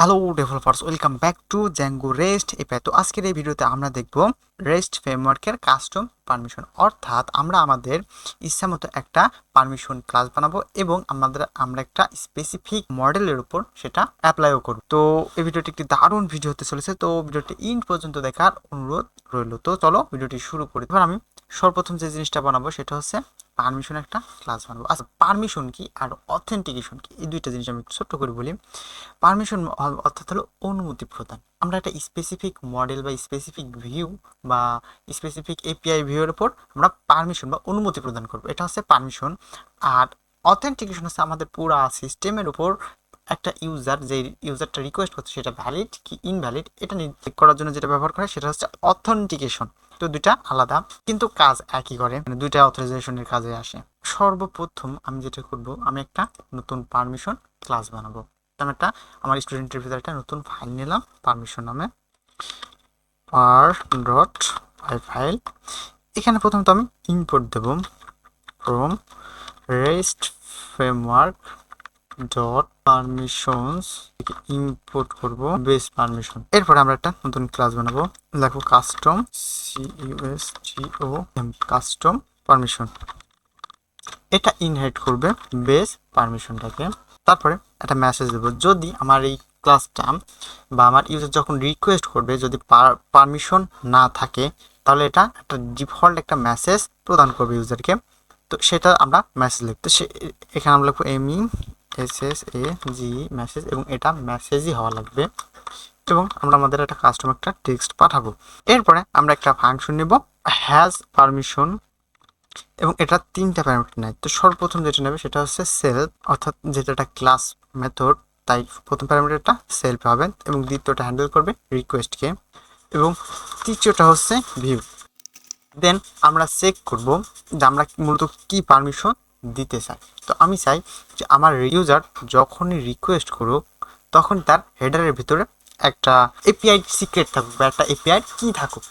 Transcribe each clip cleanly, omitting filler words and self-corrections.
Hello developers, welcome back to Zango rest API. তো আজকের এই ভিডিওতে আমরা দেখব রেস্ট ফ্রেমওয়ার্কের কাস্টম পারমিশন, অর্থাৎ আমরা আমাদের ইচ্ছামতো একটা পারমিশন ক্লাস বানাবো এবং আমরা একটা স্পেসিফিক মডেলের উপর সেটা অ্যাপ্লাইও করব। তো এই ভিডিওটি একটি দারুণ ভিডিও হতে চলেছে, তো ভিডিওটি ইন্ড পর্যন্ত দেখার অনুরোধ রইল। তো চলো ভিডিওটি শুরু করি। এবার আমি সর্বপ্রথম যে জিনিসটা বানাবো সেটা হচ্ছে পারমিশন একটা ক্লাস বানাবো। আচ্ছা, পারমিশন কি আর অথেন্টিকেশন কি, এই দুইটা জিনিস আমি ছোট্ট করে বলি। পারমিশন অর্থাৎ হলো অনুমতি প্রদান। আমরা একটা স্পেসিফিক মডেল বা স্পেসিফিক ভিউ বা স্পেসিফিক এপিআই ভিউর উপর আমরা পারমিশন বা অনুমতি প্রদান করব, এটা হচ্ছে পারমিশন। আর অথেন্টিকেশন হচ্ছে আমাদের পুরো সিস্টেমের উপর একটা ইউজার, যে ইউজারটা রিকোয়েস্ট করছে সেটা ভ্যালিড কি ইনভ্যালিড এটা নির্ধারণ করার জন্য যেটা ব্যবহার করে সেটা হচ্ছে অথেন্টিকেশন। তো দুইটা আলাদা কিন্তু কাজ একই করে, মানে দুইটা অথরাইজেশনের কাজে আসে। সর্বপ্রথম আমি যেটা করব, আমি একটা নতুন পারমিশন ক্লাস বানাবো। আমি আমার স্টুডেন্টের ভিতরে একটা নতুন ফাইল নিলাম পারমিশন নামে, par.py ফাইল। এখানে প্রথমত আমি ইনপুট দেব from rest framework dot permissions থেকে ইম্পোর্ট করব বেস পারমিশন। এরপরে আমরা একটা নতুন ক্লাস বানাবো, লিখবো কাস্টম কাস্টম পারমিশন। এটা ইনহেরিট করবে বেস পারমিশনটাকে। তারপরে একটা মেসেজ দেবো, যদি আমার এই ক্লাসটা বা আমার ইউজার যখন রিকোয়েস্ট করবে যদি পারমিশন না থাকে তাহলে এটা একটা ডিফল্ট একটা মেসেজ প্রদান করবে ইউজারকে। তো সেটা আমরা মেসেজ লিখতে, এখানে আমরা লিখবো MESSAG মেসেজ, এবং এটা মেসেজই হওয়া লাগবে। এবং আমরা আমাদের একটা কাস্টমার একটা টেক্সট পাঠাবো। এরপরে আমরা একটা ফাংশন নেব হ্যাজ পারমিশন, এবং এটা তিনটা প্যারামিটার নেয়। তো সর্বপ্রথম যেটা নেবে সেটা হচ্ছে সেলফ, অর্থাৎ যেটা একটা ক্লাস মেথড, তাই প্রথম প্যারামিটারটা সেলফ হবে, এবং দ্বিতীয়টা হ্যান্ডেল করবে রিকোয়েস্টকে, এবং তৃতীয়টা হচ্ছে ভিউ। দেন আমরা চেক করব যে আমরা মূলত কি পারমিশন দিতে চাই। তো আমি চাই যে আমার ইউজার যখনই রিকোয়েস্ট করুক তখন তার হেডারের ভিতরে একটা এপিআই সিক্রেট থাকুক বা একটা এপিআই কি থাকুক।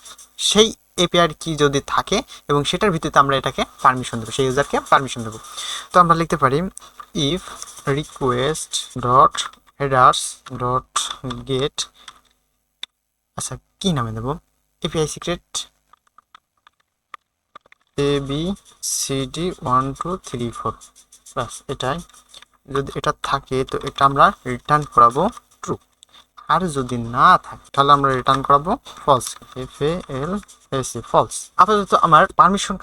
সেই এপিআই কি যদি থাকে এবং সেটার ভিত্তিতে আমরা এটাকে পারমিশন দেবো, সেই ইউজারকে পারমিশন দেবো। তো আমরা লিখতে পারি if request dot headers dot gate, আচ্ছা কি নামে দেবো, এপিআই সিক্রেট ABCD 1 2 3 4, বাস এটাই। যদি এটা থাকে তো এটা আমরা রিটার্ন করাবো ট্রু, আর যদি না থাকে তাহলে আমরা রিটার্ন করাবো ফলস, FALS ফলস। আপাতত আমার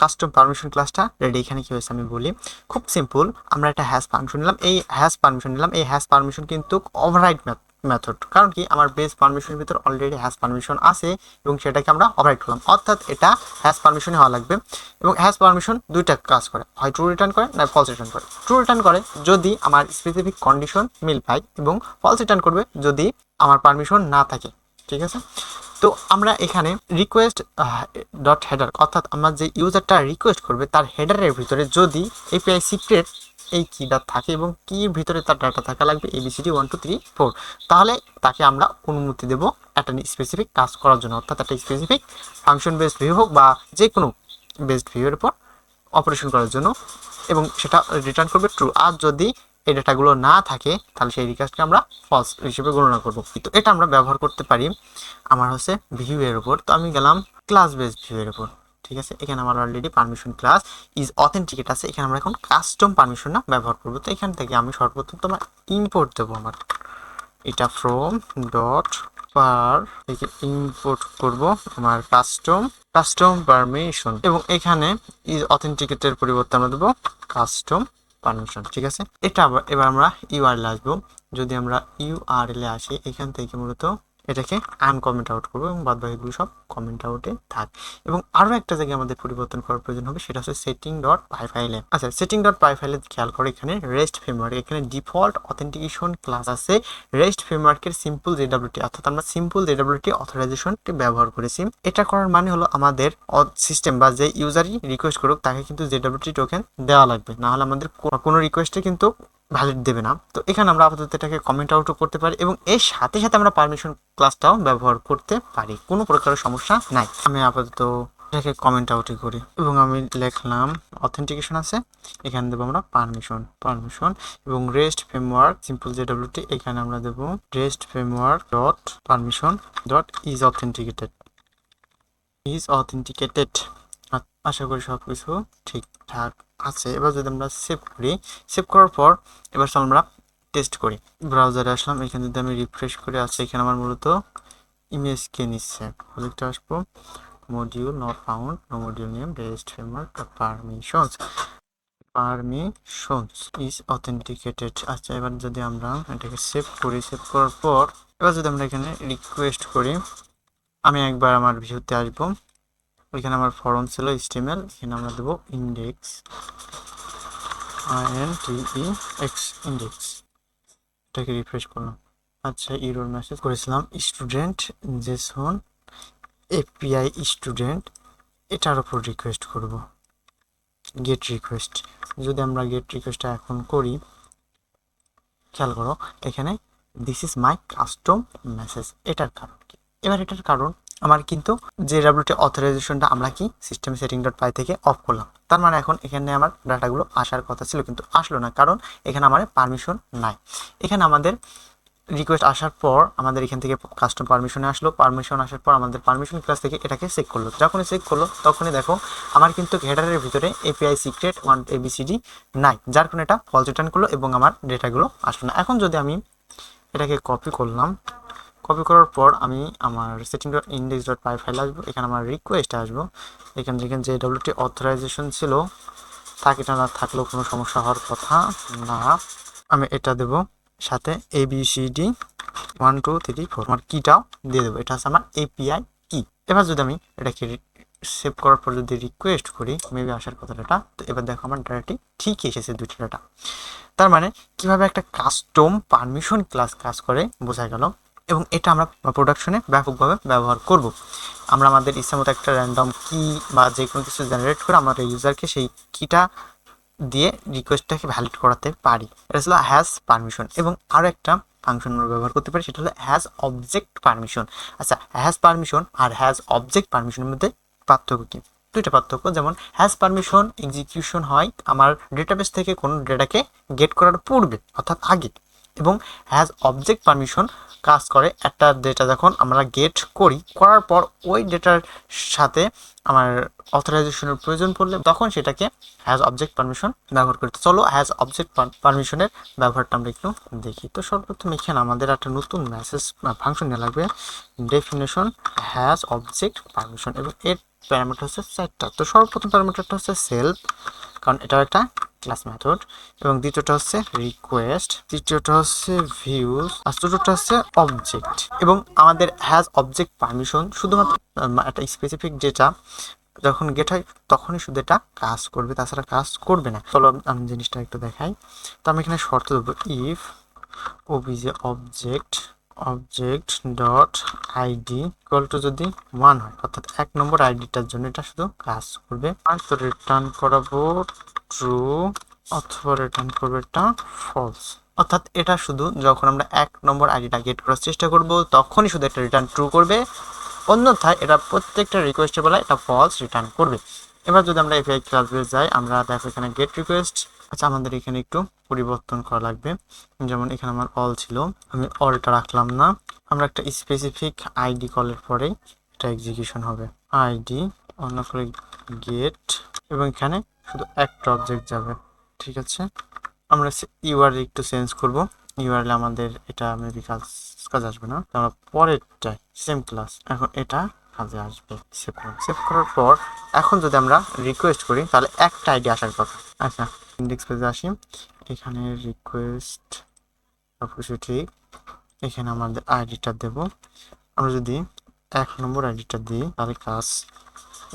কাস্টম পারমিশন ক্লাসটা রেডি। এখানে কি হয়েছে আমি বলি, খুব সিম্পল। আমরা একটা হ্যাশ পারমিশন নিলাম, এই হ্যাশ পারমিশন কিন্তু ওভাররাইড মেথড, কারণ কি আমার বেস পারমিশনের ভিতর অলরেডি হ্যাশ পারমিশন আছে এবং সেটাকে আমরা ওভাররাইড করলাম, অর্থাৎ এটা হ্যাশ পারমিশনই হওয়া লাগবে। এবং হ্যাশ পারমিশন দুইটা কাজ করে, হয় ট্রু রিটার্ন করে না ফলস রিটার্ন করে। ট্রু রিটার্ন করে যদি আমার স্পেসিফিক কন্ডিশন মিল পাই, এবং ফলস রিটার্ন করবে যদি আমার পারমিশন না থাকে। ঠিক আছে, তো আমরা এখানে রিকোয়েস্ট ডট হেডার, অর্থাৎ আমার যে ইউজারটা রিকোয়েস্ট করবে তার হেডারের ভিতরে যদি এপিআই সিক্রেট এই কিটা থাকে এবং কির ভিতরে তার ডাটা থাকা লাগবে ABCD 1 2 3 4, তাহলে তাকে আমরা অনুমতি দেব একটা স্পেসিফিক কাজ করার জন্য, অর্থাৎ একটা স্পেসিফিক ফাংশন বেসড ভিউ হোক বা যে কোনো বেসড ভিউয়ের উপর অপারেশন করার জন্য, এবং সেটা রিটার্ন করবে ট্রু। আর যদি এই ডাটাগুলো না থাকে তাহলে সেই রিকোয়েস্টকে আমরা ফলস হিসেবে গণনা করব। তো এটা আমরা ব্যবহার করতে পারি আমার হচ্ছে ভিউ এর উপর। তো আমি গেলাম ক্লাস বেসড ভিউ এর উপর। ঠিক আছে, এখানে আমার already permission class is authenticate আছে, এখানে আমরা এখন কাস্টম পারমিশন না ব্যবহার করব। তো এখান থেকে আমি সর্বপ্রথম তোমার ইম্পোর্ট দেবো, আমার এটা ফ্রম ডট পার থেকে ইম্পোর্ট করব আমার কাস্টম পারমিশন, এবং এখানে ইজ অথেন্টিকেটের পরিবর্তে আমরা দেবো কাস্টম পারমিশন। ঠিক আছে, এটা এবার আমরা ইউআরএল আসবো। যদি আমরা ইউআরএল এ আসি, এখান থেকে মূলত এটাকে আনকমেন্ট আউট করবো এবং বাদ বাকিগুলো সব কমেন্ট আউটে থাক। এবং আরও একটা জায়গায় আমাদের পরিবর্তন করার প্রয়োজন হবে, সেটা হচ্ছে সেটিং ডট পাই ফাইলে। আচ্ছা, সেটিং ডট পাই ফাইলে খেয়াল করে এখানে রেস্ট ফ্রেমওয়ার্ক, এখানে ডিফল্ট অথেন্টিকেশন ক্লাস আছে রেস্ট ফ্রেমওয়ার্কের সিম্পল জেডাব্লিউটি, অর্থাৎ আমরা সিম্পল জেডাব্লিউটি অথরাইজেশনটি ব্যবহার করেছি। এটা করার মানে হলো আমাদের সিস্টেম বা যে ইউজারই রিকোয়েস্ট করুক তাকে কিন্তু জেডাব্লিউটি টোকেন দেওয়া লাগবে, না হলে আমাদের কোনো রিকোয়েস্টে কিন্তু ভ্যালিড দেবে না। তো এখানে আমরা আপাতত এটাকে কমেন্ট আউটও করতে পারি, এবং এর সাথে সাথে আমরা পারমিশন ক্লাসটাও ব্যবহার করতে পারি, কোনো প্রকারের সমস্যা নাই। আমি আপাতত এটাকে কমেন্ট আউটই করি এবং আমি লিখলাম অথেন্টিকেশন আছে, এখানে দেবো আমরা পারমিশন এবং রেস্ট ফ্রেমওয়ার্ক সিম্পল জেডব্লিউটি, এখানে আমরা দেবো rest framework dot permission dot is authenticated. আশা করি সব কিছু ঠিকঠাক আছে। এবার যদি আমরা সেভ করি, সেভ করার পর এবার আমরা টেস্ট করি। ব্রাউজারে আসলাম, এখানে যদি আমি রিফ্রেশ করে আছে, এখানে আমার মূলত ইমেজকে নিচ্ছে। প্রজেক্টে আসবো, module not found, no module name, rest framework, permissions is authenticated. আচ্ছা, এবার যদি আমরা এটাকে সেভ করি, সেভ করার পর এবার যদি আমরা এখানে রিকোয়েস্ট করি, আমি একবার আমার ভিউতে আসবো, ওইখানে আমার ফর্ম ছিল HTML, এখানে আমরা দেবো ইন্ডেক্স ইন্ডেক্স, এটাকে রিফ্রেশ করলাম। আচ্ছা, ইরর মেসেজ করেছিলাম স্টুডেন্ট জেসন এপিআই স্টুডেন্ট, এটার উপর রিকোয়েস্ট করব গেট রিকোয়েস্ট। যদি আমরা গেট রিকোয়েস্টটা এখন করি, খেয়াল করো এখানে this is my custom message. এটার কারণ কি? এবার এটার কারণ আমার কিন্তু JWT অথরাইজেশনটা আমরা কি সিস্টেম সেটিং ডট পাই থেকে অফ করলাম, তার মানে এখন এখানে আমার ডাটাগুলো আসার কথা ছিল কিন্তু আসলো না, কারণ এখানে আমার পারমিশন নাই। এখানে আমাদের রিকোয়েস্ট আসার পর আমাদের এখান থেকে কাস্টম পারমিশনে আসলো, পারমিশন আসার পর আমাদের পারমিশন ক্লাস থেকে এটাকে চেক করলো, যখনই চেক করলো তখনই দেখো আমার কিন্তু হেডারের ভিতরে API সিক্রেট 1 ABCD নাই, যার কারণে এটা ফলস রিটার্ন করলো এবং আমার ডেটাগুলো আসলো না। এখন যদি আমি এটাকে কপি করলাম, কপি করার পর আমি আমার সেটিং ডট ইন্ডেক্স ডট পাই ফাইল আসবো, এখানে আমার রিকোয়েস্ট আসবো, এখানে যেখানে JWT অথরাইজেশন ছিল থাকে না থাকলেও কোনো সমস্যা হওয়ার কথা না। আমি এটা দেব, সাথে ABCD 1 2 3 4 আমার কিটাও দিয়ে দেবো, এটা হচ্ছে আমার API কি। এবার যদি আমি এটাকে সেভ করার পর যদি রিকোয়েস্ট করি, মেবি আসার কথা ডাটা, তো এবার দেখো আমার ডাটাটি ঠিকই এসেছে, দুইটা ডাটা। তার মানে কিভাবে একটা কাস্টম পারমিশন ক্লাস কাজ করে বোঝা গেল, এবং এটা আমরা প্রোডাকশনে ব্যাপকভাবে ব্যবহার করব। আমরা আমাদের ইচ্ছামতো একটা র্যান্ডম কি বা যে কোনো কিছু জেনারেট করে আমাদের ইউজারকে সেই কিটা দিয়ে রিকোয়েস্টটাকে ভ্যালিড করাতে পারি। এটা হলো হ্যাজ পারমিশন। এবং আরও একটা ফাংশন আমরা ব্যবহার করতে পারি, সেটা হলো হ্যাজ অবজেক্ট পারমিশন। আচ্ছা, হ্যাজ পারমিশন আর হ্যাজ অবজেক্ট পারমিশনের মধ্যে পার্থক্য কি? দুইটা পার্থক্য, যেমন হ্যাজ পারমিশন এক্সিকিউশন হয় আমার ডেটাবেস থেকে কোনো ডেটাকে গেট করার পূর্বে অর্থাৎ আগে, এবং হ্যাজ অবজেক্ট পারমিশন কাজ করে একটা ডেটা যখন আমরা গেট করি, করার পর ওই ডেটার সাথে আমার অথরাইজেশনের প্রয়োজন পড়লে তখন সেটাকে হ্যাজ অবজেক্ট পারমিশন ব্যবহার করতে। চলো হ্যাজ অবজেক্ট পারমিশনের ব্যবহারটা আমরা একটু দেখি। তো সর্বপ্রথম এখানে আমাদের একটা নতুন মেসেজ ফাংশন নিয়ে লাগবে, ডেফিনেশন হ্যাজ অবজেক্ট পারমিশন, এবং এর প্যারামিটার হচ্ছে 4টা। তো সর্বপ্রথম প্যারামিটারটা হচ্ছে সেলফ, কারণ এটা একটা ক্লাস মেথড, এবং দ্বিতীয়টা হচ্ছে রিকোয়েস্ট, তৃতীয়টা হচ্ছে ভিউজ, আর চতুর্থটা হচ্ছে অবজেক্ট। এবং আমাদের হ্যাজ অবজেক্ট পারমিশন শুধুমাত্র একটা স্পেসিফিক ডেটা যখন গেট হয় তখনই শুধু এটা কাজ করবে, তাছাড়া কাজ করবে না। চলো আমি জিনিসটা একটু দেখাই। তো আমি এখানে শর্ত দেবো, if OBJ object dot ID equal to যদি 1 হয়, অর্থাৎ 1 নম্বর আইডিটার জন্য এটা শুধু কাজ করবে। আর তো রিটার্ন করাবো ট্রু, অথবা রিটার্ন করবে এটা ফলস, অর্থাৎ এটা শুধু যখন আমরা 1 নম্বর আইডিটা গেট করার চেষ্টা করব তখনই শুধু একটা রিটার্ন ট্রু করবে, অন্যথায় এটা প্রত্যেকটা রিকোয়েস্টের বেলায় এটা ফলস রিটার্ন করবে। এবার যদি আমরা এপিআই ক্লাসে যাই, আমরা দেখো এখানে গেট রিকোয়েস্ট। আচ্ছা, আমাদের এখানে একটু পরিবর্তন করা লাগবে, যেমন এখানে আমার অল ছিল, আমি অলটা রাখলাম না, আমরা একটা স্পেসিফিক আইডি কলের পরে এটা এক্সিকিউশন হবে, আইডি অন্য করে গেট, এবং এখানে শুধু একটা অবজেক্ট যাবে। ঠিক আছে, আমরা ইউআরএল একটু চেঞ্জ করব, ইউআরএল আমাদের এটা মেবি কাজ আসবে না, আমরা পরেরটাই সেম ক্লাস এখন এটা কাজে আসবে। সেভ করার পর এখন যদি আমরা রিকোয়েস্ট করি তাহলে একটা আইডি আসার কথা। আচ্ছা, ইন্ডেক্স পেজে আসি, এখানে রিকোয়েস্ট সবকিছু ঠিক, এখানে আমাদের আইডিটা দেব। আমরা যদি 1 নম্বর আইডিটা দিই তাহলে কাজ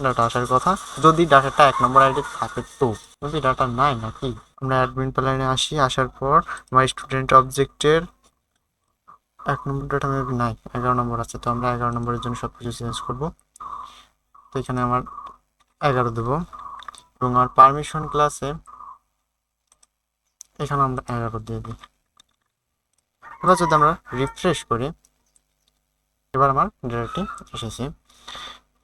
ডাটা আসার কথা, যদি ডাটাটা 1 নম্বর আইডি থাকে তো, যদি ডাটা নাই নাকি। আমরা অ্যাডমিন প্যানেলে আসি, আসার পর আমার স্টুডেন্ট অবজেক্টের 1 নম্বর ডাটা মেবি নাই, 11 নম্বর আছে, তো আমরা 11 নম্বরের জন্য সব কিছু চেঞ্জ করবো। তো এখানে আমার 11 দেবো, এবং আমার পারমিশন ক্লাসে এখানে আমরা 11 দিয়ে দিই। এবার যদি আমরা রিফ্রেশ করি, এবার আমার ডেটাটি এসেছে।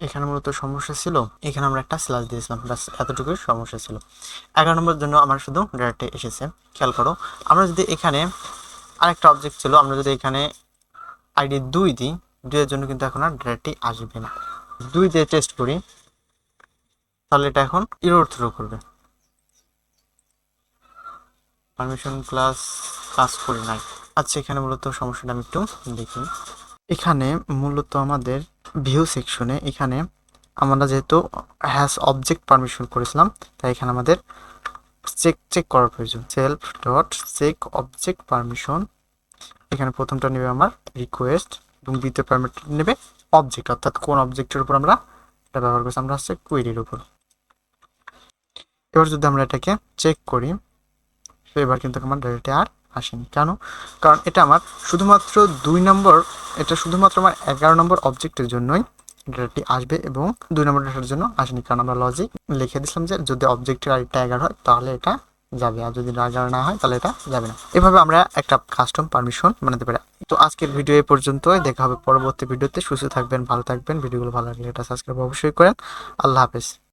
এখানে মূলত সমস্যা ছিল, এখানে আমরা একটা স্ল্যাশ দিয়েছিলাম, ব্যাস এতটুকুই সমস্যা ছিল। 11 নম্বরের জন্য আমার শুধু ডেটাটি এসেছে। খেয়াল করো, আমরা যদি এখানে আরেকটা অবজেক্ট ছিল, আমরা যদি এখানে আইডি 2 দিই, 2 এর জন্য কিন্তু এখন আর ডেটাটি আসবে না। 2 দিয়ে টেস্ট করি, তাহলে এটা এখন ইরর থ্রো করবে। পারমিশন প্লাস কাজ করি নাই। আচ্ছা, এখানে মূলত সমস্যাটা আমি একটু দেখি। এখানে মূলত আমাদের ভিউ সেকশনে এখানে আমরা যেহেতু হ্যাশ অবজেক্ট পারমিশন করেছিলাম, তাই এখানে আমাদের চেক করার প্রয়োজন। Self dot check object permission, এখানে প্রথমটা নেবে আমার রিকোয়েস্ট এবং দ্বিতীয় পারমিশন নেবে অবজেক্ট, অর্থাৎ কোন অবজেক্টের উপর আমরা এটা ব্যবহার করছি, আমরা হচ্ছে কুয়েরির উপর। এবার যদি আমরা এটাকে চেক করি, তো এবার কিন্তু আমার ডেটাটি আর আসেনি। কেন? কারণ এটা আমার শুধুমাত্র 2 নম্বর, এটা শুধুমাত্র আমার 11 নম্বর অবজেক্টের জন্যই ডেটাটি আসবে এবং 2 নম্বর ডেটার জন্য আসেনি, কারণ আমরা লজিক লিখে দিয়েছিলাম যে যদি অবজেক্টের আইডিটা 11 হয় তাহলে এটা যাবে, আর যদি 11 না হয় তাহলে এটা যাবে না। এভাবে আমরা একটা কাস্টম পারমিশন বানাতে পারি। তো আজকের ভিডিও এই পর্যন্তই, দেখা হবে পরবর্তী ভিডিওতে। সুস্থ থাকবেন, ভালো থাকবেন। ভিডিওগুলো ভালো লাগলে এটা সাবস্ক্রাইব অবশ্যই করেন। আল্লাহ হাফেজ।